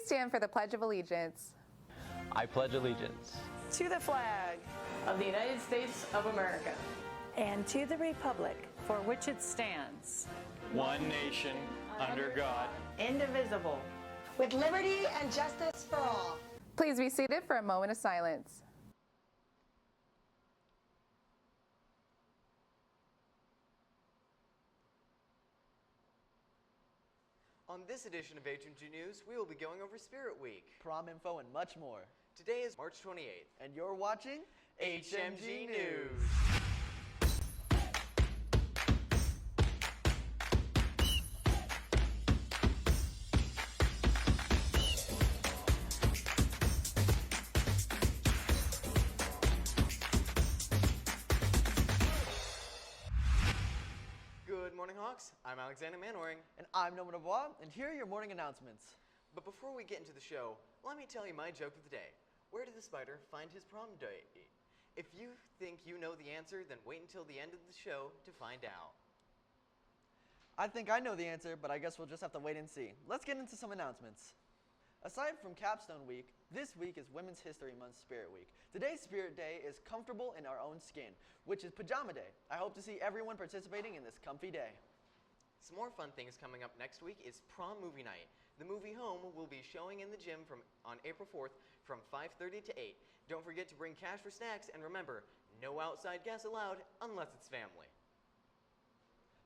Please stand for the Pledge of Allegiance. I pledge allegiance to the flag of the United States of America and to the republic for which it stands, one nation, under God, indivisible, with liberty and justice for all. Please be seated for a moment of silence. On this edition of HMG News, we will be going over Spirit Week, prom info, and much more. Today is March 28th, and you're watching HMG News. Good morning, Hawks. I'm Alexander Manwaring. And I'm Noah Dubois, and here are your morning announcements. But before we get into the show, let me tell you my joke of the day. Where did the spider find his prom date? If you think you know the answer, then wait until the end of the show to find out. I think I know the answer, but I guess we'll just have to wait and see. Let's get into some announcements. Aside from Capstone Week, this week is Women's History Month Spirit Week. Today's Spirit Day is Comfortable in Our Own Skin, which is Pajama Day. I hope to see everyone participating in this comfy day. Some more fun things coming up next week is Prom Movie Night. The movie Home will be showing in the gym on April 4th from 5:30 to 8. Don't forget to bring cash for snacks, and remember, no outside guests allowed unless it's family.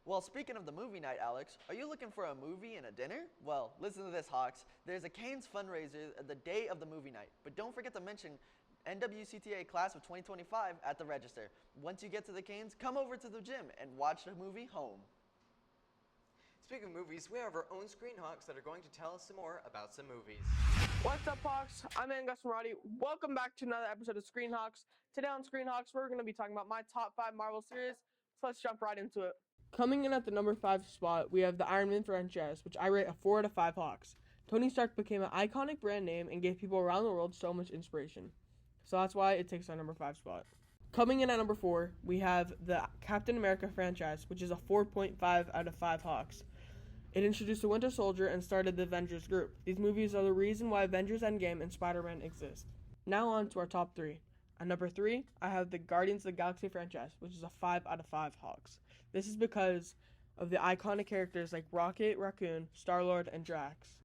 Well, speaking of the movie night, Alex, are you looking for a movie and a dinner? Well, listen to this, Hawks. There's a Canes fundraiser the day of the movie night, but don't forget to mention NWCTA Class of 2025 at the register. Once you get to the Canes, come over to the gym and watch the movie Home. Speaking of movies, we have our own Screen Hawks that are going to tell us some more about some movies. What's up, Hawks? I'm Angus Marati. Welcome back to another episode of Screen Hawks. Today on Screen Hawks, we're going to be talking about my top 5 Marvel series, so let's jump right into it. Coming in at the number 5 spot, we have the Iron Man franchise, which I rate a 4 out of 5 Hawks. Tony Stark became an iconic brand name and gave people around the world so much inspiration. So that's why it takes our number 5 spot. Coming in at number 4, we have the Captain America franchise, which is a 4.5 out of 5 Hawks. It introduced the Winter Soldier and started the Avengers group. These movies are the reason why Avengers Endgame and Spider-Man exist. Now on to our top 3. At number 3, I have the Guardians of the Galaxy franchise, which is a 5 out of 5 Hawks. This is because of the iconic characters like Rocket, Raccoon, Star-Lord, and Drax.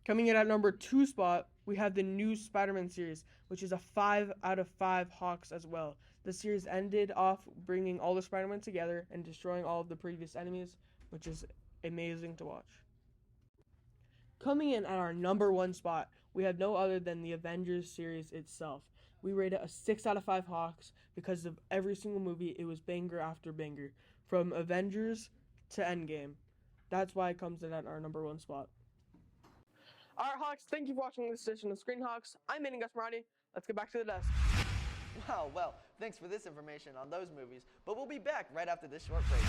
Coming in at number 2 spot, we have the new Spider-Man series, which is a 5 out of 5 Hawks as well. The series ended off bringing all the Spider-Man together and destroying all of the previous enemies, which is amazing to watch. Coming in at our number 1 spot, we have no other than the Avengers series itself. We rate it a 6 out of 5 Hawks because of every single movie. It was banger after banger, from Avengers to Endgame. That's why it comes in at our number 1 spot. Alright, Hawks, thank you for watching this edition of Screen Hawks. I'm Gus Marati. Let's get back to the desk. Wow, well, thanks for this information on those movies, but we'll be back right after this short break.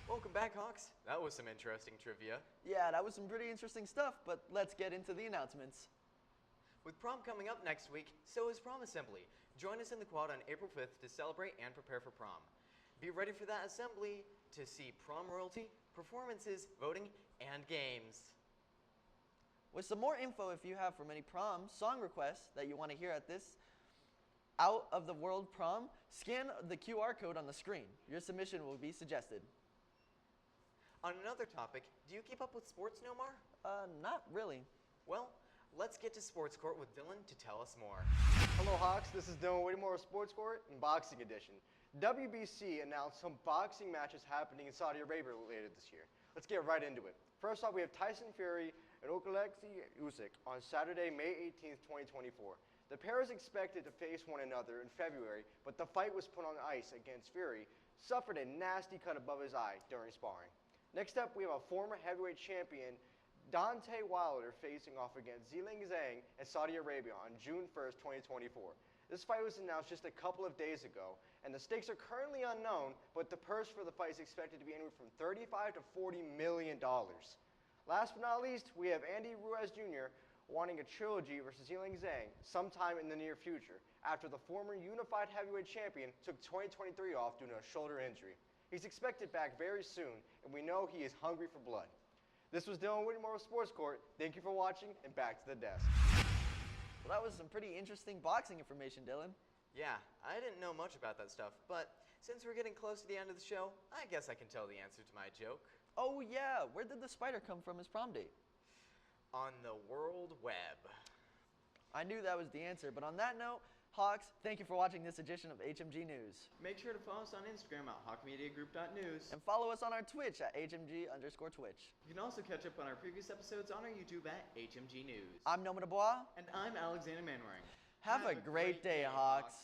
Welcome back, Hawks. That was some interesting trivia. Yeah, that was some pretty interesting stuff, but let's get into the announcements. With prom coming up next week, so is Prom Assembly. Join us in the quad on April 5th to celebrate and prepare for prom. Be ready for that assembly to see prom royalty, performances, voting, and games. With some more info if you have from any prom song requests that you want to hear at this Out of the World prom, scan the QR code on the screen. Your submission will be suggested. On another topic, do you keep up with sports, Nomar? Not really. Well, let's get to Sports Court with Dylan to tell us more. Hello, Hawks. This is Dylan Whittemore of Sports Court in Boxing Edition. WBC announced some boxing matches happening in Saudi Arabia later this year. Let's get right into it. First off, we have Tyson Fury and Oleksiy Usyk on Saturday, May 18th, 2024. The pair is expected to face one another in February, but the fight was put on ice against Fury suffered a nasty cut above his eye during sparring. Next up, we have a former heavyweight champion, Deontay Wilder, facing off against Zhilei Zhang in Saudi Arabia on June 1st, 2024. This fight was announced just a couple of days ago, and the stakes are currently unknown, but the purse for the fight is expected to be anywhere from $35 to $40 million. Last but not least, we have Andy Ruiz Jr. wanting a trilogy versus Zhilei Zhang sometime in the near future, after the former unified heavyweight champion took 2023 off due to a shoulder injury. He's expected back very soon, and we know he is hungry for blood. This was Dylan Whitmore with Sports Court. Thank you for watching, and back to the desk. Well, that was some pretty interesting boxing information, Dylan. Yeah, I didn't know much about that stuff, but since we're getting close to the end of the show, I guess I can tell the answer to my joke. Oh yeah, where did the spider come from his prom date? On the World Web. I knew that was the answer, but on that note, Hawks, thank you for watching this edition of HMG News. Make sure to follow us on Instagram at hawkmediagroup.news. And follow us on our Twitch at HMG_Twitch. You can also catch up on our previous episodes on our YouTube at HMG News. I'm Noman Dubois. And I'm Alexander Manwaring. Have a great day, Hawks.